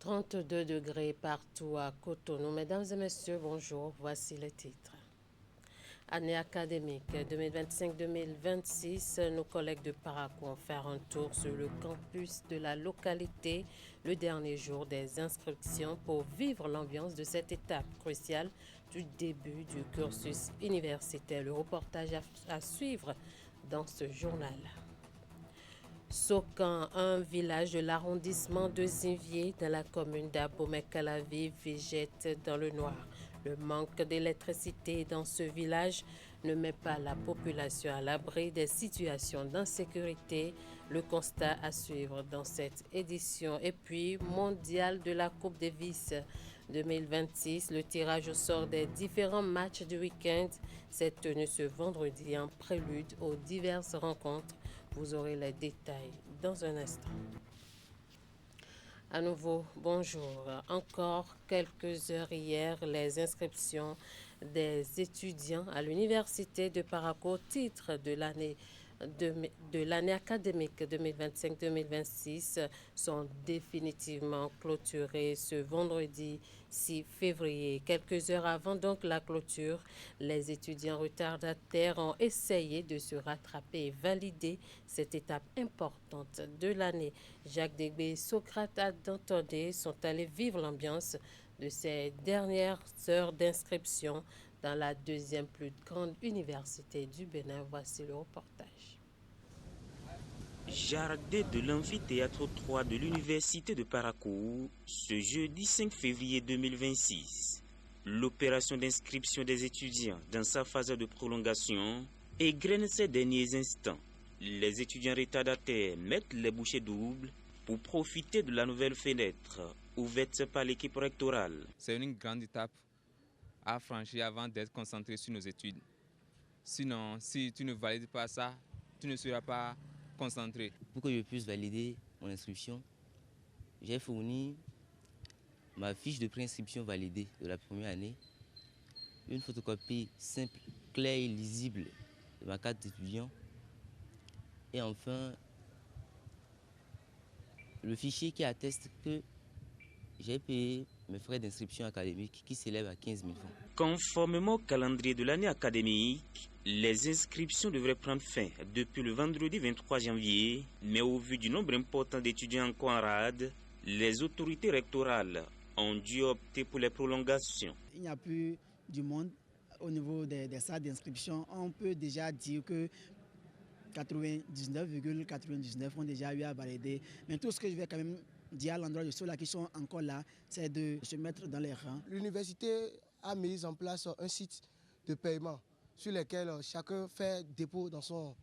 32 degrés partout à Cotonou. Mesdames et messieurs, bonjour. Voici les titres. Année académique 2025-2026, nos collègues de Parakou ont fait un tour sur le campus de la localité le dernier jour des inscriptions pour vivre l'ambiance de cette étape cruciale du début du cursus universitaire. Le reportage à suivre dans ce journal. Sokan, un village de l'arrondissement de Zinvier dans la commune d'Abomey-Calavive, végète dans le noir. Le manque d'électricité dans ce village ne met pas la population à l'abri des situations d'insécurité. Le constat à suivre dans cette édition. Et puis, mondial de la Coupe Davis 2026, le tirage au sort des différents matchs du week-end s'est tenu ce vendredi en prélude aux diverses rencontres. Vous aurez les détails dans un instant. À nouveau, bonjour. Encore quelques heures hier, les inscriptions des étudiants à l'université de Parakou au titre de l'année académique 2025-2026 sont définitivement clôturées ce vendredi 6 février. Quelques heures avant donc la clôture, les étudiants retardataires ont essayé de se rattraper et valider cette étape importante de l'année. Jacques Degbé et Socrate Dantondé sont allés vivre l'ambiance de ces dernières heures d'inscription dans la deuxième plus grande université du Bénin. Voici le reportage. Jardin de l'amphithéâtre 3 de l'université de Parakou, ce jeudi 5 février 2026. L'opération d'inscription des étudiants dans sa phase de prolongation égrène ces derniers instants. Les étudiants retardataires mettent les bouchées doubles pour profiter de la nouvelle fenêtre ouverte par l'équipe rectorale. C'est une grande étape à franchir avant d'être concentré sur nos études. Sinon, si tu ne valides pas ça, tu ne seras pas concentré. Pour que je puisse valider mon inscription, j'ai fourni ma fiche de préinscription validée de la première année, une photocopie simple, claire et lisible de ma carte d'étudiant et enfin le fichier qui atteste que j'ai payé mes frais d'inscription académique qui s'élèvent à 15 000 francs. Conformément au calendrier de l'année académique, les inscriptions devraient prendre fin depuis le vendredi 23 janvier, mais au vu du nombre important d'étudiants encore en rade, les autorités rectorales ont dû opter pour les prolongations. Il n'y a plus du monde au niveau des salles d'inscription. On peut déjà dire que 99,99 ont déjà eu à valider. Mais tout ce que je vais quand même dire à l'endroit de ceux-là qui sont encore là, c'est de se mettre dans les rangs. L'université a mis en place un site de paiement sur lequel chacun fait dépôt dans son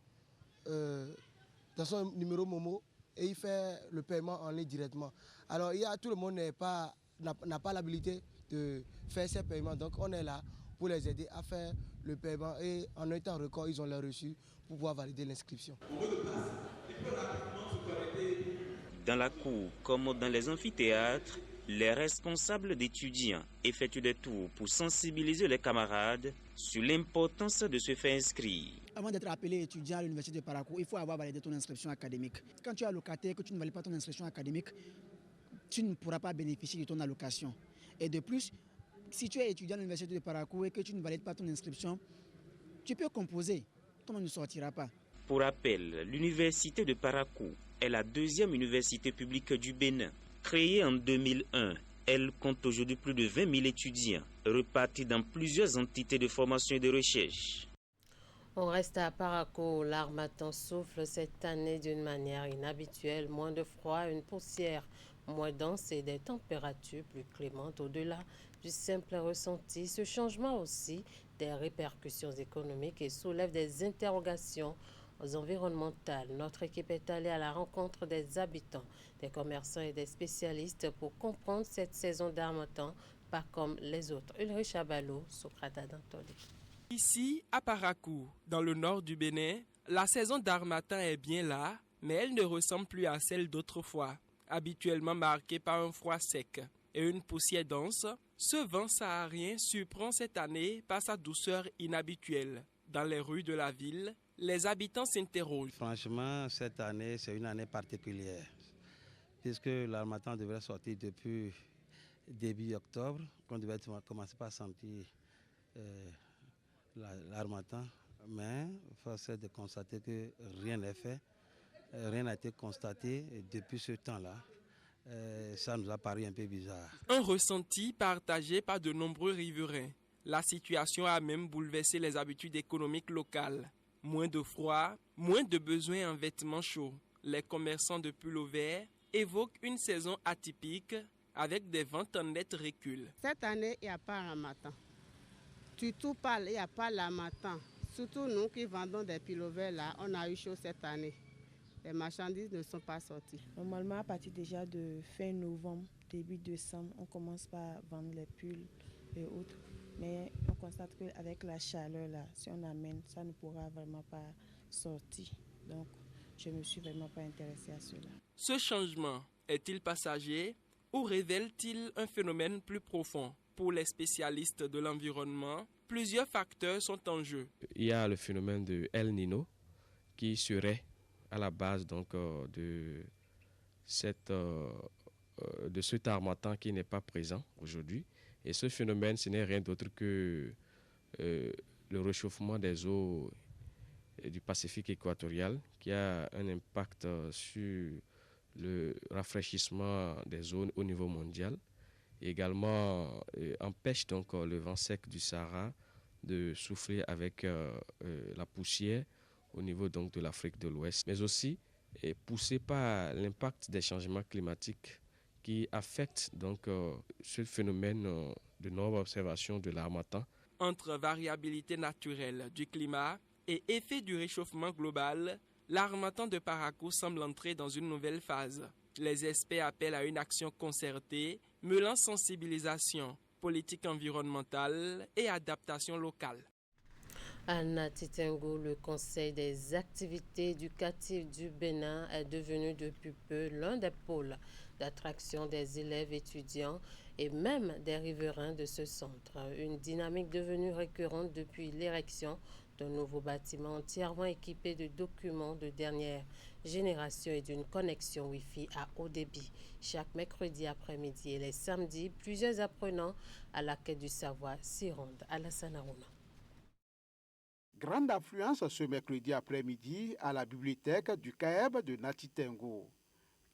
numéro Momo et il fait le paiement en ligne directement. Alors tout le monde n'a pas l'habilité de faire ces paiements, donc on est là pour les aider à faire le paiement et en un temps record, ils ont les reçus pour pouvoir valider l'inscription. Dans la cour comme dans les amphithéâtres, les responsables d'étudiants effectuent des tours pour sensibiliser les camarades sur l'importance de se faire inscrire. Avant d'être appelé étudiant à l'université de Parakou, il faut avoir validé ton inscription académique. Quand tu es allocataire et que tu ne valides pas ton inscription académique, tu ne pourras pas bénéficier de ton allocation. Et de plus, si tu es étudiant à l'université de Parakou et que tu ne valides pas ton inscription, tu peux composer, ton nom ne sortira pas. Pour rappel, l'université de Parakou est la deuxième université publique du Bénin. Créée en 2001, elle compte aujourd'hui plus de 20 000 étudiants, repartis dans plusieurs entités de formation et de recherche. On reste à Parakou, l'Harmattan souffle cette année d'une manière inhabituelle, moins de froid, une poussière moins dense et des températures plus clémentes au-delà du simple ressenti. Ce changement aussi des répercussions économiques et soulève des interrogations environnementales. Notre équipe est allée à la rencontre des habitants, des commerçants et des spécialistes pour comprendre cette saison d'Harmattan, pas comme les autres. Ulrich Abalo, Socrate Dantondé. Ici, à Parakou, dans le nord du Bénin, la saison d'Harmattan est bien là, mais elle ne ressemble plus à celle d'autrefois. Habituellement marquée par un froid sec et une poussière dense, ce vent saharien surprend cette année par sa douceur inhabituelle. Dans les rues de la ville, les habitants s'interrogent. Franchement, cette année, c'est une année particulière. puisque l'harmattan devrait sortir depuis début octobre, qu'on devait commencer par sentir l'harmattan. Mais force est de constater que rien n'est fait, rien n'a été constaté depuis ce temps-là. Ça nous a paru un peu bizarre. Un ressenti partagé par de nombreux riverains. La situation a même bouleversé les habitudes économiques locales. Moins de froid, moins de besoins en vêtements chauds. Les commerçants de pullovers évoquent une saison atypique avec des ventes en net recul. Cette année, il n'y a pas l'harmattan. Tu tout parles, il n'y a pas l'harmattan. Surtout nous qui vendons des pullovers là, on a eu chaud cette année. Les marchandises ne sont pas sorties. Normalement, à partir déjà de fin novembre, début décembre, on commence par vendre les pulls et autres. Mais on constate qu'avec la chaleur, là, si on amène, ça ne pourra vraiment pas sortir. Donc, je ne me suis vraiment pas intéressée à cela. Ce changement est-il passager ou révèle-t-il un phénomène plus profond? Pour les spécialistes de l'environnement, plusieurs facteurs sont en jeu. Il y a le phénomène de El Niño qui serait à la base donc, de cet harmattan qui n'est pas présent aujourd'hui. Et ce phénomène, ce n'est rien d'autre que le réchauffement des eaux du Pacifique équatorial qui a un impact sur le rafraîchissement des zones au niveau mondial. Et également empêche donc le vent sec du Sahara de souffler avec la poussière au niveau donc de l'Afrique de l'Ouest, mais aussi poussé par l'impact des changements climatiques qui affectent donc ce phénomène de non-observation de l'harmattan. Entre variabilité naturelle du climat et effet du réchauffement global, l'harmattan de Parakou semble entrer dans une nouvelle phase. Les experts appellent à une action concertée, mêlant sensibilisation, politique environnementale et adaptation locale. À Nati Tengo, le Conseil des activités éducatives du Bénin est devenu depuis peu l'un des pôles d'attraction des élèves étudiants et même des riverains de ce centre. Une dynamique devenue récurrente depuis l'érection d'un nouveau bâtiment entièrement équipé de documents de dernière génération et d'une connexion Wi-Fi à haut débit. Chaque mercredi après-midi et les samedis, plusieurs apprenants à la quête du savoir s'y rendent. Alassane Arouna. Grande affluence ce mercredi après-midi à la bibliothèque du CAEB de Nati Tengo.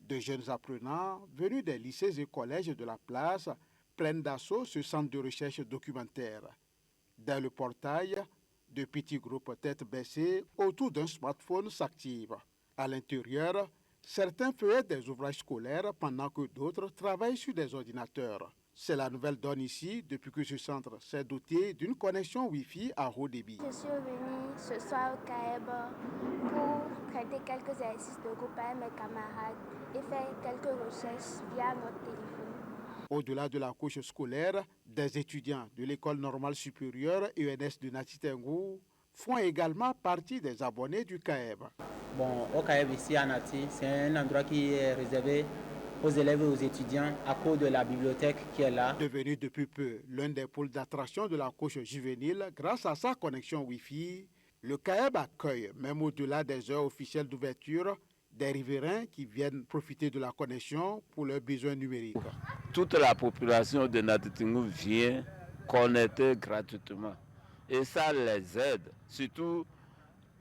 De jeunes apprenants venus des lycées et collèges de la place prennent d'assaut ce centre de recherche documentaire. Dans le portail, de petits groupes tête baissée autour d'un smartphone s'activent. À l'intérieur, certains feuillettent des ouvrages scolaires pendant que d'autres travaillent sur des ordinateurs. C'est la nouvelle donne ici depuis que ce centre s'est doté d'une connexion Wi-Fi à haut débit. Je suis venue ce soir au CAEB pour traiter quelques exercices de groupe avec mes camarades et faire quelques recherches via notre téléphone. Au-delà de la couche scolaire, des étudiants de l'école normale supérieure ENS de Nati Tengo font également partie des abonnés du CAEB. Bon, au CAEB ici à Nati, c'est un endroit qui est réservé aux élèves et aux étudiants à cause de la bibliothèque qui est là. Devenu depuis peu l'un des pôles d'attraction de la couche juvénile grâce à sa connexion Wi-Fi, le CAEB accueille, même au-delà des heures officielles d'ouverture, des riverains qui viennent profiter de la connexion pour leurs besoins numériques. Toute la population de Nati Tengo vient connecter gratuitement et ça les aide, surtout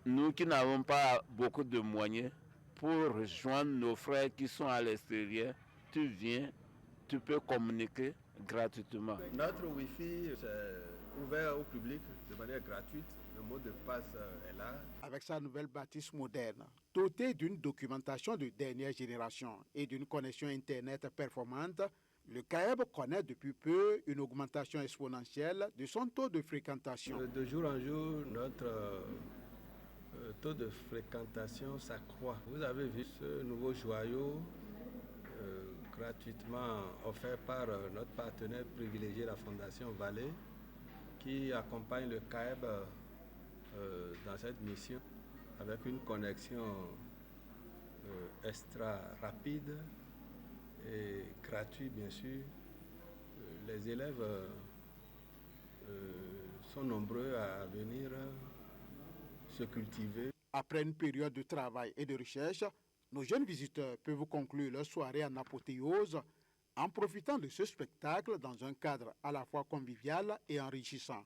nous qui n'avons pas beaucoup de moyens. Pour rejoindre nos frères qui sont à l'extérieur, tu viens, tu peux communiquer gratuitement. Notre Wi-Fi est ouvert au public de manière gratuite. Le mot de passe est là. Avec sa nouvelle bâtisse moderne, dotée d'une documentation de dernière génération et d'une connexion Internet performante, le CAEB connaît depuis peu une augmentation exponentielle de son taux de fréquentation. De jour en jour, notre taux de fréquentation s'accroît. Vous avez vu ce nouveau joyau gratuitement offert par notre partenaire privilégié, la Fondation Vallée, qui accompagne le CAEB dans cette mission avec une connexion extra rapide et gratuite bien sûr. Les élèves sont nombreux à venir se cultiver. Après une période de travail et de recherche, Nos jeunes visiteurs peuvent conclure leur soirée en apothéose en profitant de ce spectacle dans un cadre à la fois convivial et enrichissant.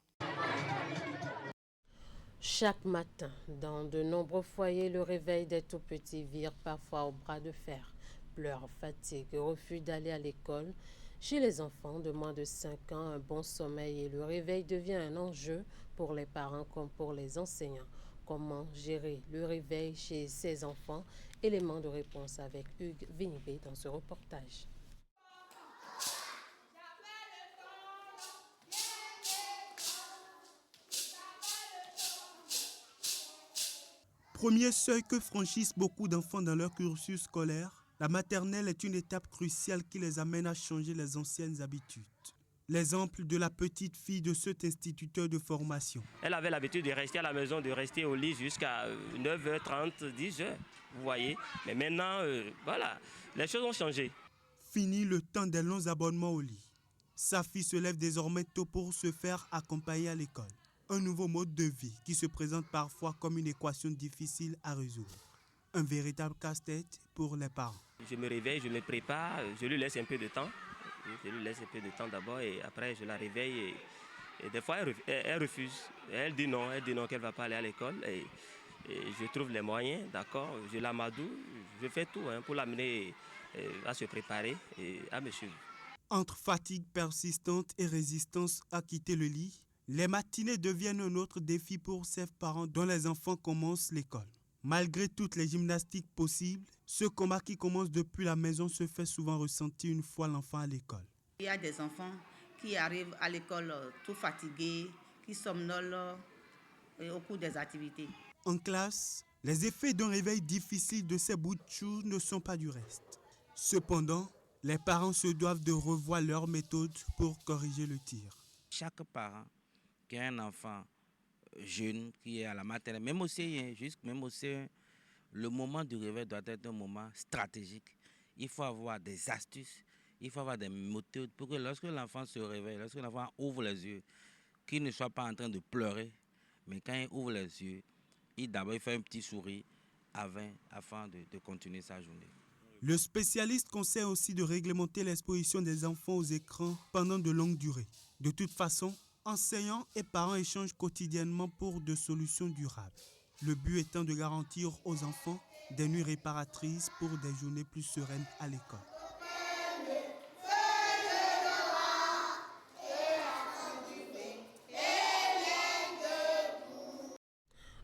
Chaque matin, dans de nombreux foyers, le réveil des tout-petits vire parfois au bras de fer. Pleurs, fatigue, refus d'aller à l'école. Chez les enfants de moins de 5 ans, un bon sommeil et le réveil devient un enjeu pour les parents comme pour les enseignants. Comment gérer le réveil chez ces enfants? Élément de réponse avec Hugues Vinibé dans ce reportage. Premier seuil que franchissent beaucoup d'enfants dans leur cursus scolaire, la maternelle est une étape cruciale qui les amène à changer les anciennes habitudes. L'exemple de la petite fille de cet instituteur de formation. Elle avait l'habitude de rester à la maison, de rester au lit jusqu'à 9h30, 10h, vous voyez. Mais maintenant, voilà, les choses ont changé. Fini le temps des longs abonnements au lit. Sa fille se lève désormais tôt pour se faire accompagner à l'école. Un nouveau mode de vie qui se présente parfois comme une équation difficile à résoudre. Un véritable casse-tête pour les parents. Je me réveille, je me prépare, je lui laisse un peu de temps. Je lui laisse un peu de temps d'abord et après je la réveille. Et des fois, elle refuse. Elle dit non qu'elle ne va pas aller à l'école. Et je trouve les moyens, d'accord. Je l'amadoue, je fais tout pour l'amener à se préparer et à me suivre. Entre fatigue persistante et résistance à quitter le lit, les matinées deviennent un autre défi pour ces parents dont les enfants commencent l'école. Malgré toutes les gymnastiques possibles, ce combat qui commence depuis la maison se fait souvent ressentir une fois l'enfant à l'école. Il y a des enfants qui arrivent à l'école tout fatigués, qui somnolent au cours des activités. En classe, les effets d'un réveil difficile de ces bouts de chou ne sont pas du reste. Cependant, les parents se doivent de revoir leurs méthodes pour corriger le tir. Chaque parent qui a un enfant jeune qui est à la maternelle, même aussi, le moment du réveil doit être un moment stratégique. Il faut avoir des astuces, il faut avoir des méthodes pour que lorsque l'enfant se réveille, lorsque l'enfant ouvre les yeux, qu'il ne soit pas en train de pleurer, mais quand il ouvre les yeux, il fait un petit sourire afin de continuer sa journée. Le spécialiste conseille aussi de réglementer l'exposition des enfants aux écrans pendant de longues durées. De toute façon, enseignants et parents échangent quotidiennement pour de solutions durables. Le but étant de garantir aux enfants des nuits réparatrices pour des journées plus sereines à l'école.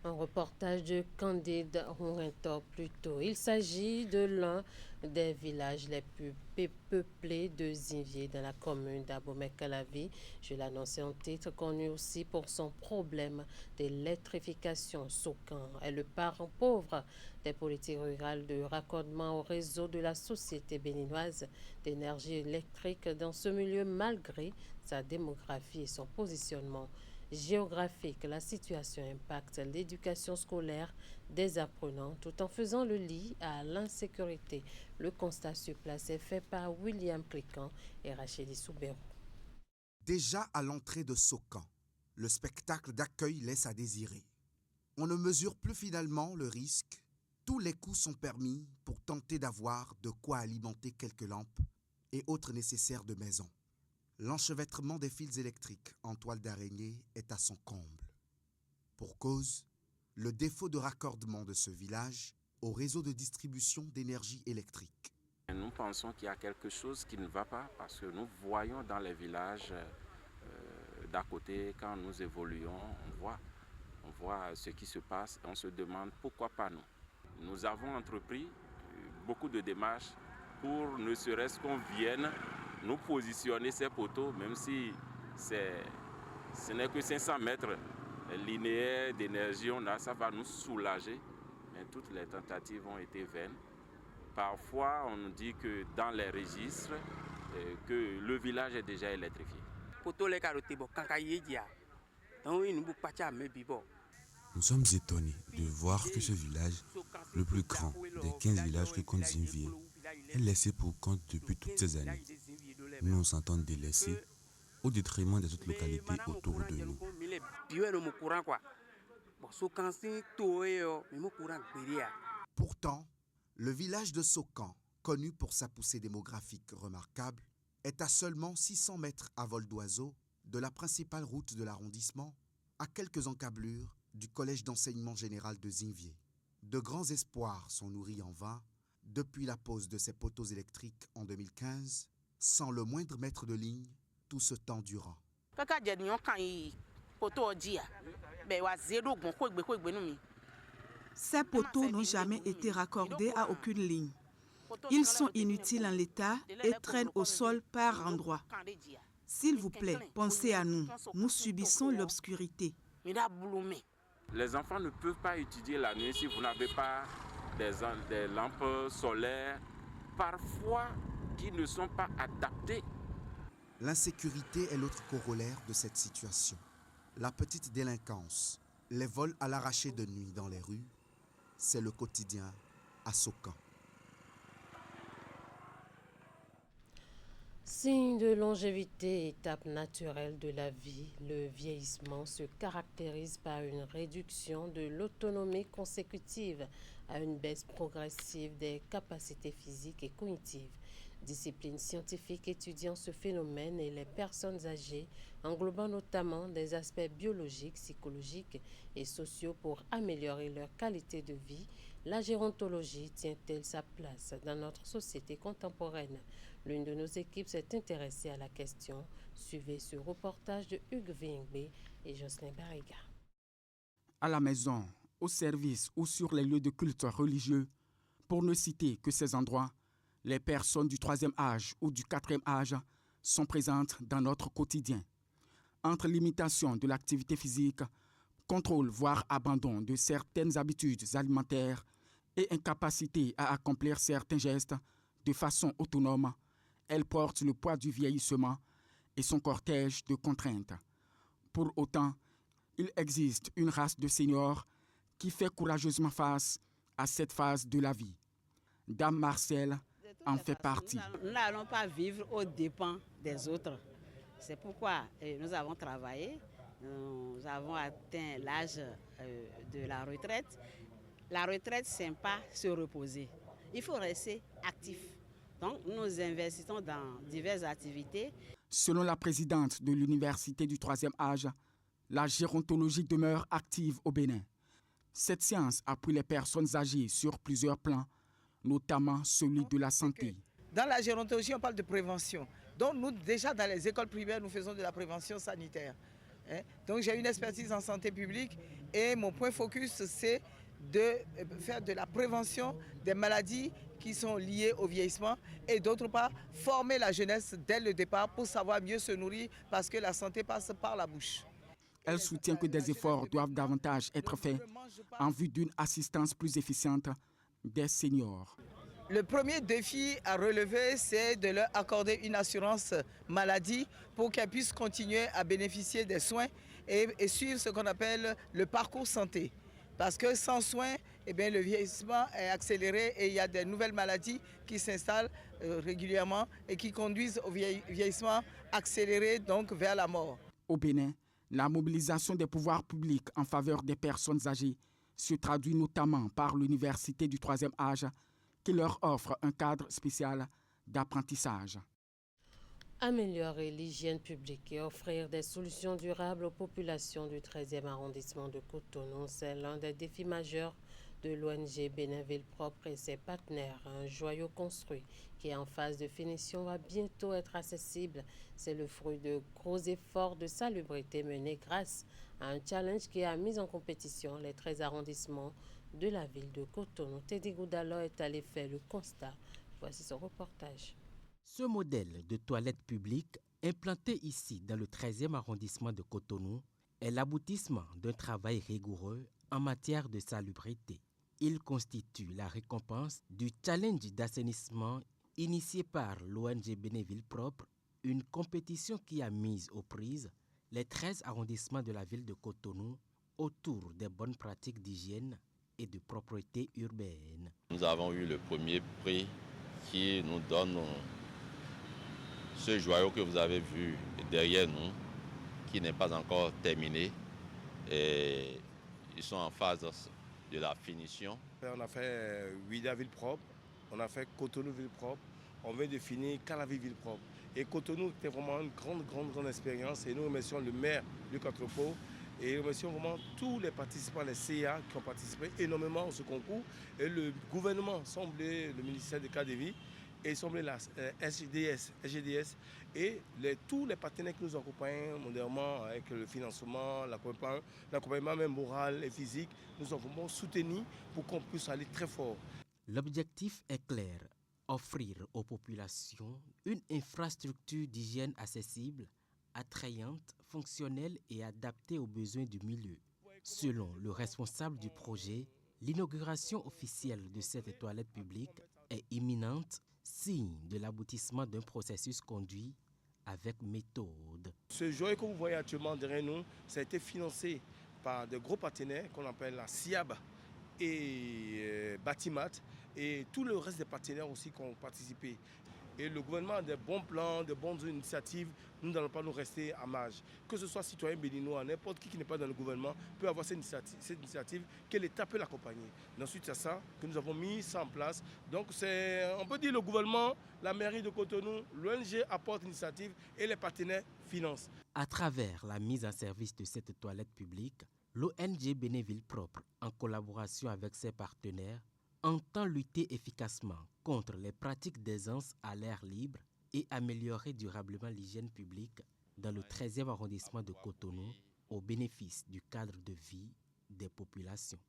Un reportage de Candide Rourintor plus tôt. Il s'agit de l'un des villages les plus peuplés de Zinvié dans la commune d'Abomey-Calavi. Je l'annonçais en titre, connu aussi pour son problème d'électrification. Sokan est le parent pauvre des politiques rurales de raccordement au réseau de la Société béninoise d'énergie électrique dans ce milieu malgré sa démographie et son positionnement géographique. La situation impacte l'éducation scolaire des apprenants tout en faisant le lit à l'insécurité. Le constat sur place est fait par William Cliquant et Racheli Soubérou. Déjà à l'entrée de Sokan, le spectacle d'accueil laisse à désirer. On ne mesure plus finalement le risque. Tous les coups sont permis pour tenter d'avoir de quoi alimenter quelques lampes et autres nécessaires de maison. L'enchevêtrement des fils électriques en toile d'araignée est à son comble. Pour cause, le défaut de raccordement de ce village au réseau de distribution d'énergie électrique. Nous pensons qu'il y a quelque chose qui ne va pas parce que nous voyons dans les villages d'à côté, quand nous évoluons, on voit ce qui se passe et on se demande pourquoi pas nous. Nous avons entrepris beaucoup de démarches pour ne serait-ce qu'on vienne nous positionner ces poteaux, même si ce n'est que 500 mètres linéaires d'énergie, ça va nous soulager. Mais toutes les tentatives ont été vaines. Parfois, on nous dit que dans les registres, que le village est déjà électrifié. Nous sommes étonnés de voir que ce village, le plus grand des 15 villages que compte Zinvié, est laissé pour compte depuis toutes ces années. Nous nous sentons délaissés au détriment des autres localités autour de nous. Pourtant, Le village de Sokan, connu pour sa poussée démographique remarquable, est à seulement 600 mètres à vol d'oiseau de la principale route de l'arrondissement, à quelques encablures du collège d'enseignement général de Zinvier. De grands espoirs sont nourris en vain depuis la pose de ces poteaux électriques en 2015, sans le moindre mètre de ligne tout ce temps durant. Ces poteaux n'ont jamais été raccordés à aucune ligne. Ils sont inutiles en l'état et traînent au sol par endroits. S'il vous plaît, pensez à nous. Nous subissons l'obscurité. Les enfants ne peuvent pas étudier la nuit si vous n'avez pas des lampes solaires, parfois qui ne sont pas adaptées. L'insécurité est l'autre corollaire de cette situation. La petite délinquance, les vols à l'arraché de nuit dans les rues, c'est le quotidien à Sokan. Signe de longévité, étape naturelle de la vie, le vieillissement se caractérise par une réduction de l'autonomie consécutive à une baisse progressive des capacités physiques et cognitives. Discipline scientifique étudiant ce phénomène et les personnes âgées, englobant notamment des aspects biologiques, psychologiques et sociaux pour améliorer leur qualité de vie, la gérontologie tient-elle sa place dans notre société contemporaine? L'une de nos équipes s'est intéressée à la question. Suivez ce reportage de Hugues Vingbe et Jocelyn Barriga. À la maison, au service ou sur les lieux de culte religieux, pour ne citer que ces endroits, les personnes du 3e âge ou du 4e âge sont présentes dans notre quotidien. Entre limitation de l'activité physique, contrôle voire abandon de certaines habitudes alimentaires et incapacité à accomplir certains gestes de façon autonome, elle porte le poids du vieillissement et son cortège de contraintes. Pour autant, il existe une race de seniors qui fait courageusement face à cette phase de la vie. Dame Marcel en fait partie. Nous n'allons pas vivre aux dépens des autres. C'est pourquoi nous avons travaillé, nous avons atteint l'âge de la retraite. La retraite, ce n'est pas se reposer. Il faut rester actif. Donc, nous investissons dans diverses activités. Selon la présidente de l'Université du 3e âge, la gérontologie demeure active au Bénin. Cette science appuie les personnes âgées sur plusieurs plans, notamment celui de la santé. Dans la gérontologie, on parle de prévention. Donc, nous, déjà dans les écoles primaires, nous faisons de la prévention sanitaire. Donc, j'ai une expertise en santé publique et mon point focus, c'est de faire de la prévention des maladies qui sont liées au vieillissement et d'autre part, former la jeunesse dès le départ pour savoir mieux se nourrir parce que la santé passe par la bouche. Elle soutient que des efforts doivent davantage être faits en vue d'une assistance plus efficiente des seniors. Le premier défi à relever, c'est de leur accorder une assurance maladie pour qu'elles puissent continuer à bénéficier des soins et suivre ce qu'on appelle le parcours santé. Parce que sans soins, le vieillissement est accéléré et il y a des nouvelles maladies qui s'installent régulièrement et qui conduisent au vieillissement accéléré, donc vers la mort. Au Bénin, la mobilisation des pouvoirs publics en faveur des personnes âgées se traduit notamment par l'Université du 3e âge qui leur offre un cadre spécial d'apprentissage. Améliorer l'hygiène publique et offrir des solutions durables aux populations du 13e arrondissement de Cotonou, c'est l'un des défis majeurs de l'ONG Béninville Propre et ses partenaires. Un joyau construit qui est en phase de finition va bientôt être accessible. C'est le fruit de gros efforts de salubrité menés grâce à un challenge qui a mis en compétition les 13 arrondissements de la ville de Cotonou. Teddy Goudalo est allé faire le constat. Voici son reportage. Ce modèle de toilette publique, implanté ici dans le 13e arrondissement de Cotonou, est l'aboutissement d'un travail rigoureux en matière de salubrité. Il constitue la récompense du challenge d'assainissement initié par l'ONG Béninville Propre, une compétition qui a mis aux prises les 13 arrondissements de la ville de Cotonou autour des bonnes pratiques d'hygiène et de propreté urbaine. Nous avons eu le premier prix qui nous donne ce joyau que vous avez vu derrière nous, qui n'est pas encore terminé. Et ils sont en phase de la finition. On a fait Ouidah ville propre, on a fait Cotonou ville propre, on vient de finir Calavi ville propre. Et Cotonou était vraiment une grande expérience et nous remercions le maire Luc Anthropo et nous remercions vraiment tous les participants, les CIA qui ont participé énormément à ce concours et le gouvernement, semblait le ministère de cadre de vie et semblait la SGDS et tous les partenaires qui nous accompagnent modérément avec le financement, l'accompagnement même moral et physique, nous ont vraiment soutenus pour qu'on puisse aller très fort. L'objectif est clair. Offrir aux populations une infrastructure d'hygiène accessible, attrayante, fonctionnelle et adaptée aux besoins du milieu. Selon le responsable du projet, l'inauguration officielle de cette toilette publique est imminente, signe de l'aboutissement d'un processus conduit avec méthode. Ce joyau que vous voyez actuellement derrière nous, ça a été financé par de gros partenaires qu'on appelle la SIAB et Batimat et tout le reste des partenaires aussi qui ont participé. Et le gouvernement a des bons plans, de bonnes initiatives. Nous n'allons pas nous rester à marge. Que ce soit citoyen béninois, n'importe qui n'est pas dans le gouvernement peut avoir cette initiative que l'État peut l'accompagner. Ensuite, c'est ça que nous avons mis ça en place. Donc, on peut dire le gouvernement, la mairie de Cotonou, l'ONG apporte l'initiative et les partenaires financent. À travers la mise en service de cette toilette publique, l'ONG Bénéville Propre, en collaboration avec ses partenaires, entend lutter efficacement contre les pratiques d'aisance à l'air libre et améliorer durablement l'hygiène publique dans le 13e arrondissement de Cotonou au bénéfice du cadre de vie des populations.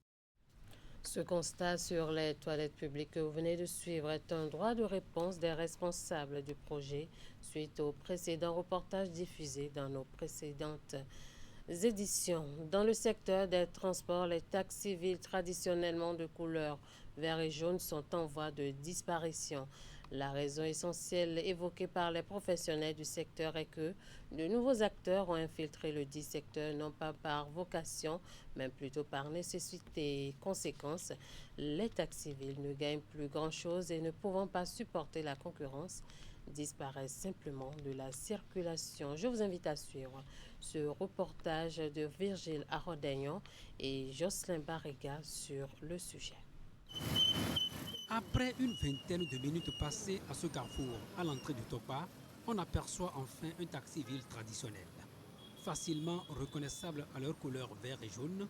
Ce constat sur les toilettes publiques que vous venez de suivre est un droit de réponse des responsables du projet suite aux précédents reportages diffusés dans nos précédentes éditions. Dans le secteur des transports, les taxis civils traditionnellement de couleur vert et jaune sont en voie de disparition. La raison essentielle évoquée par les professionnels du secteur est que de nouveaux acteurs ont infiltré le dit secteur, non pas par vocation, mais plutôt par nécessité. Conséquence, les taxis civils ne gagnent plus grand-chose et ne pouvant pas supporter la concurrence, disparaissent simplement de la circulation. Je vous invite à suivre ce reportage de Virgile Arodegnon et Jocelyn Barriga sur le sujet. Après une vingtaine de minutes passées à ce carrefour, à l'entrée du Topa, on aperçoit enfin un taxi-ville traditionnel. Facilement reconnaissables à leur couleur vert et jaune,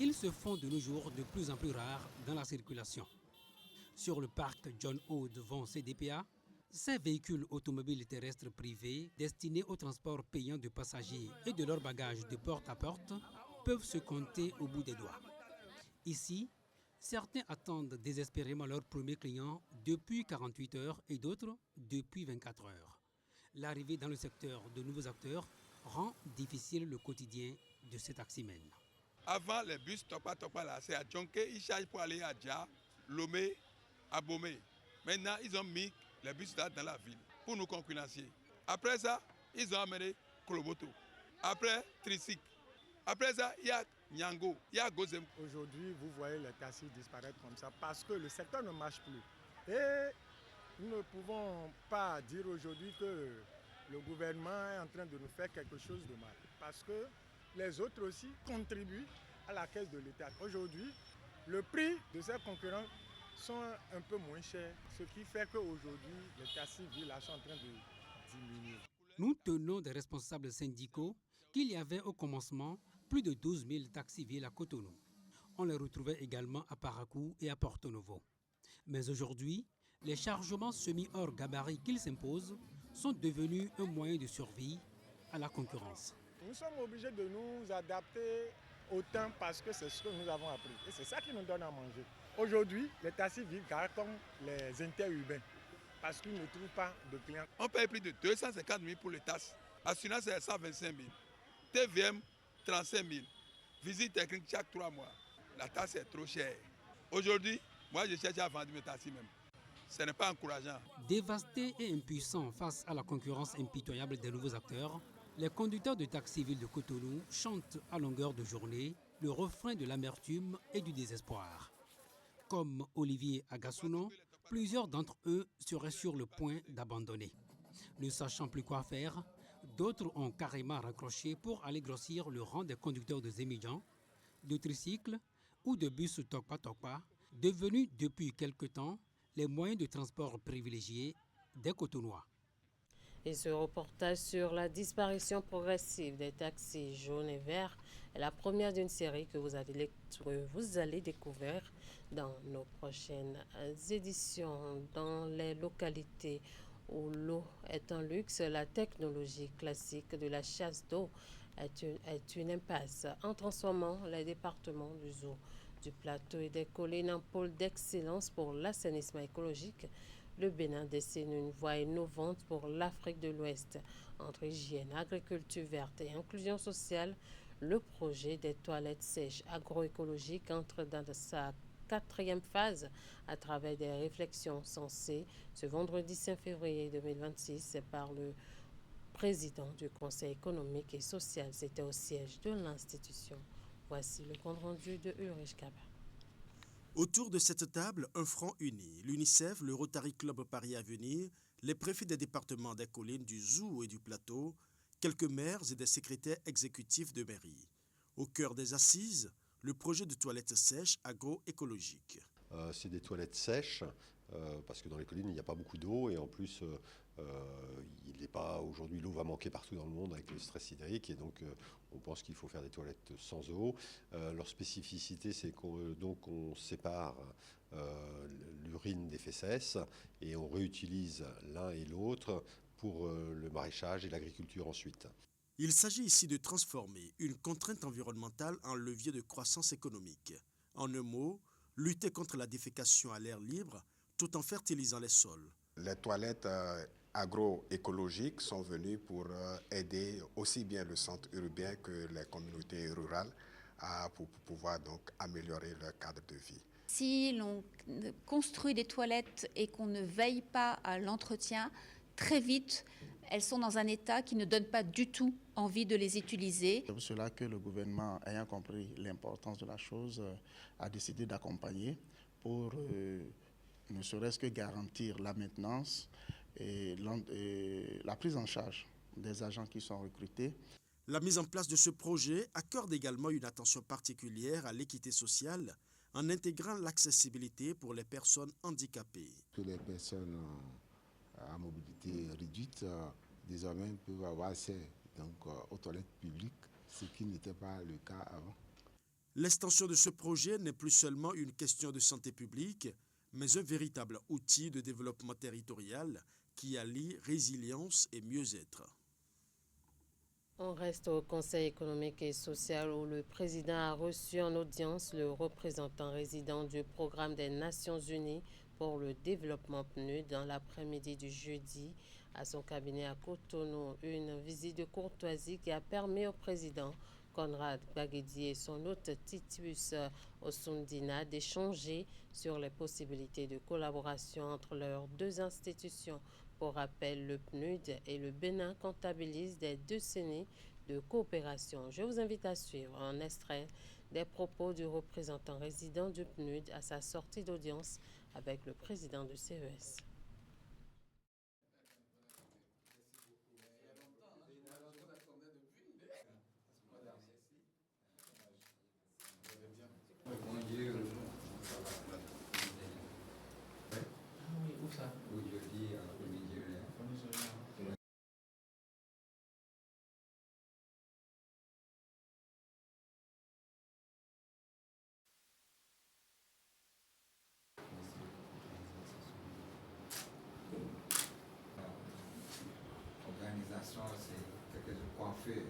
ils se font de nos jours de plus en plus rares dans la circulation. Sur le parc John O devant CDPA, ces véhicules automobiles terrestres privés destinés au transport payant de passagers et de leurs bagages de porte à porte peuvent se compter au bout des doigts. Ici, certains attendent désespérément leur premier client depuis 48 heures et d'autres depuis 24 heures. L'arrivée dans le secteur de nouveaux acteurs rend difficile le quotidien de ces taximens. Avant, les bus Topa là, c'est à Djonké, ils chargent pour aller à Dja, Lomé, à Bomé. Maintenant, ils ont mis les bus là dans la ville pour nous concurrencer. Après ça, ils ont amené Koloboto. Après, Tricycle. Après ça, il y a Nyango, il y a Gozem. Aujourd'hui, vous voyez les taxis disparaître comme ça parce que le secteur ne marche plus. Et nous ne pouvons pas dire aujourd'hui que le gouvernement est en train de nous faire quelque chose de mal. Parce que les autres aussi contribuent à la caisse de l'État. Aujourd'hui, le prix de ces concurrents sont un peu moins chers, ce qui fait qu'aujourd'hui, les taxis villes sont en train de diminuer. Nous tenons des responsables syndicaux qu'il y avait au commencement plus de 12 000 taxis villes à Cotonou. On les retrouvait également à Paracou et à Porto Novo. Mais aujourd'hui, les chargements semi-hors gabarit qu'ils s'imposent sont devenus un moyen de survie à la concurrence. Nous sommes obligés de nous adapter au temps parce que c'est ce que nous avons appris. Et c'est ça qui nous donne à manger. Aujourd'hui, les taxis villes garent comme les interurbains parce qu'ils ne trouvent pas de clients. On paye plus de 250 000 pour les tasses. Assurance, c'est 125 000. TVM, 35 000. Visite technique chaque 3 mois. La tasse est trop chère. Aujourd'hui, moi, je cherche à vendre mes taxis même. Ce n'est pas encourageant. Dévastés et impuissants face à la concurrence impitoyable des nouveaux acteurs, les conducteurs de taxis villes de Cotonou chantent à longueur de journée le refrain de l'amertume et du désespoir. Comme Olivier Agassounon, plusieurs d'entre eux seraient sur le point d'abandonner. Ne sachant plus quoi faire, d'autres ont carrément raccroché pour aller grossir le rang des conducteurs de Zémidjan, de tricycles ou de bus Tokpa-Tokpa, devenus depuis quelque temps les moyens de transport privilégiés des Cotonois. Et ce reportage sur la disparition progressive des taxis jaunes et verts est la première d'une série que vous allez découvrir dans nos prochaines éditions. Dans les localités où l'eau est un luxe, la technologie classique de la chasse d'eau est une impasse. En transformant les départements du Zou, du Plateau et des collines en pôle d'excellence pour l'assainissement écologique, le Bénin dessine une voie innovante pour l'Afrique de l'Ouest. Entre hygiène, agriculture verte et inclusion sociale, le projet des toilettes sèches agroécologiques entre dans sa 4e phase à travers des réflexions sensées ce vendredi 5 février 2026 par le président du Conseil économique et social. C'était au siège de l'institution. Voici le compte rendu de Ulrich Kaba. Autour de cette table, un front uni. L'UNICEF, le Rotary Club Paris Avenir, les préfets des départements des collines du Zou et du Plateau, quelques maires et des secrétaires exécutifs de mairie. Au cœur des assises, le projet de toilettes sèches agroécologiques. C'est des toilettes sèches, parce que dans les collines, il n'y a pas beaucoup d'eau et en plus, il n'est pas aujourd'hui, l'eau va manquer partout dans le monde avec le stress hydrique et donc on pense qu'il faut faire des toilettes sans eau. Leur spécificité, c'est qu'on sépare l'urine des fesses et on réutilise l'un et l'autre pour le maraîchage et l'agriculture ensuite. Il s'agit ici de transformer une contrainte environnementale en levier de croissance économique. En un mot, lutter contre la défécation à l'air libre tout en fertilisant les sols. Les toilettes agroécologiques sont venues pour aider aussi bien le centre urbain que les communautés rurales pour pouvoir donc améliorer leur cadre de vie. Si l'on construit des toilettes et qu'on ne veille pas à l'entretien, très vite, elles sont dans un état qui ne donne pas du tout envie de les utiliser. C'est pour cela que le gouvernement, ayant compris l'importance de la chose, a décidé d'accompagner pour ne serait-ce que garantir la maintenance et la prise en charge des agents qui sont recrutés. La mise en place de ce projet accorde également une attention particulière à l'équité sociale en intégrant l'accessibilité pour les personnes handicapées. Toutes les personnes à mobilité réduite désormais peuvent avoir accès aux toilettes publiques, ce qui n'était pas le cas avant. L'extension de ce projet n'est plus seulement une question de santé publique, mais un véritable outil de développement territorial qui allie résilience et mieux-être. On reste au Conseil économique et social où le président a reçu en audience le représentant résident du programme des Nations Unies pour le développement PNUD dans l'après-midi du jeudi à son cabinet à Cotonou. Une visite de courtoisie qui a permis au président Conrad Gbagedi et son hôte Titus Osundina d'échanger sur les possibilités de collaboration entre leurs deux institutions. Pour rappel, le PNUD et le Bénin comptabilisent des décennies de coopération. Je vous invite à suivre un extrait des propos du représentant résident du PNUD à sa sortie d'audience avec le président du CES. C'est quelque chose qu'on fait.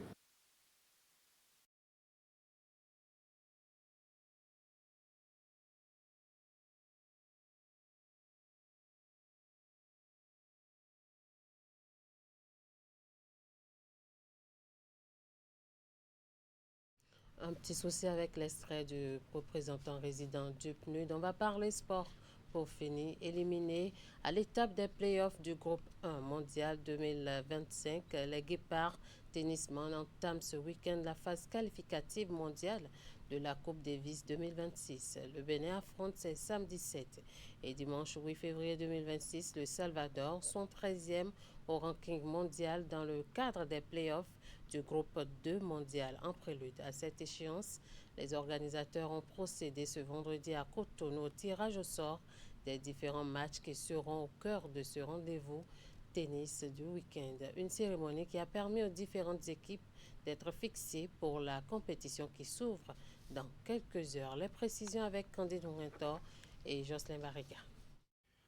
Un petit souci avec l'extrait du représentant résident du PNUD. On va parler sport pour finir. Éliminé à l'étape des playoffs du groupe 1 mondial 2025, les Guépards tennisman entament ce week-end la phase qualificative mondiale de la Coupe Davis 2026. Le Bénin affronte ses samedi 7 et dimanche 8 février 2026 le Salvador, son 13e au ranking mondial dans le cadre des playoffs du groupe 2 mondial. En prélude à cette échéance, les organisateurs ont procédé ce vendredi à Cotonou au tirage au sort des différents matchs qui seront au cœur de ce rendez-vous tennis du week-end. Une cérémonie qui a permis aux différentes équipes d'être fixées pour la compétition qui s'ouvre dans quelques heures. Les précisions avec Candide Mourentor et Jocelyn Barriga.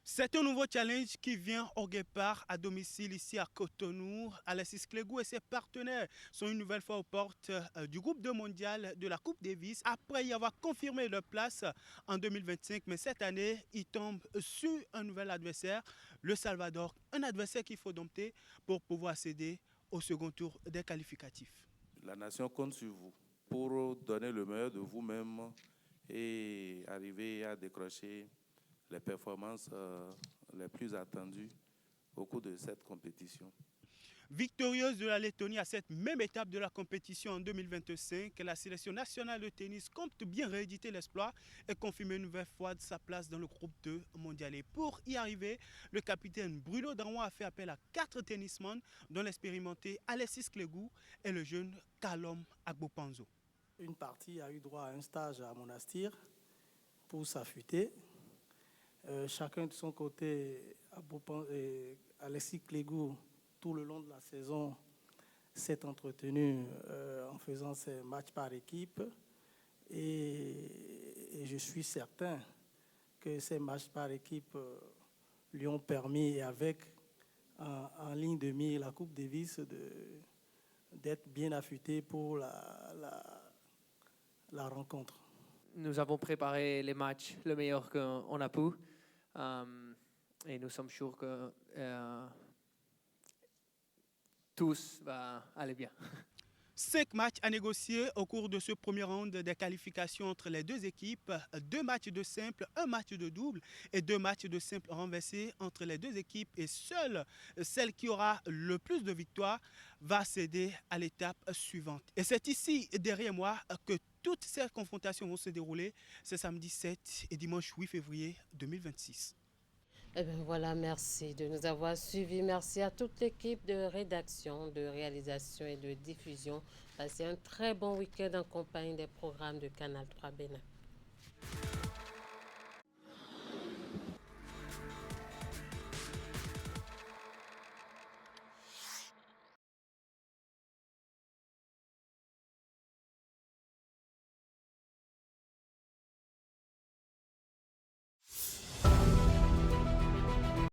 C'est un nouveau challenge qui vient au Guépard à domicile ici à Cotonou. Alexis Clegou et ses partenaires sont une nouvelle fois aux portes du groupe 2 mondial de la Coupe Davis après y avoir confirmé leur place en 2025. Mais cette année, ils tombent sur un nouvel adversaire, le Salvador. Un adversaire qu'il faut dompter pour pouvoir accéder au second tour des qualificatifs. La nation compte sur vous pour donner le meilleur de vous-même et arriver à décrocher les performances les plus attendues au cours de cette compétition. Victorieuse de la Lettonie à cette même étape de la compétition en 2025, la sélection nationale de tennis compte bien rééditer l'exploit et confirmer une nouvelle fois sa place dans le groupe 2 mondial. Et pour y arriver, le capitaine Bruno Drouin a fait appel à 4 tennismen, dont l'expérimenté Alexis Clegou et le jeune Calum Agbopanzo. Une partie a eu droit à un stage à Monastir pour s'affûter. Chacun de son côté, Alexis Clegou, tout le long de la saison, s'est entretenu en faisant ses matchs par équipe. Et je suis certain que ces matchs par équipe lui ont permis, et avec en ligne de mire la Coupe Davis, d'être bien affûté pour la rencontre. Nous avons préparé les matchs le meilleur qu'on a pu. Et nous sommes sûrs que tous va aller bien. 5 matchs à négocier au cours de ce premier round des qualifications entre les deux équipes. 2 matchs de simple, 1 match de double et 2 matchs de simple renversés entre les deux équipes. Et seule celle qui aura le plus de victoires va accéder à l'étape suivante. Et c'est ici, derrière moi, que toutes ces confrontations vont se dérouler. C'est samedi 7 et dimanche 8 février 2026. Eh bien voilà, merci de nous avoir suivis. Merci à toute l'équipe de rédaction, de réalisation et de diffusion. Passez un très bon week-end en compagnie des programmes de Canal 3 Bénin.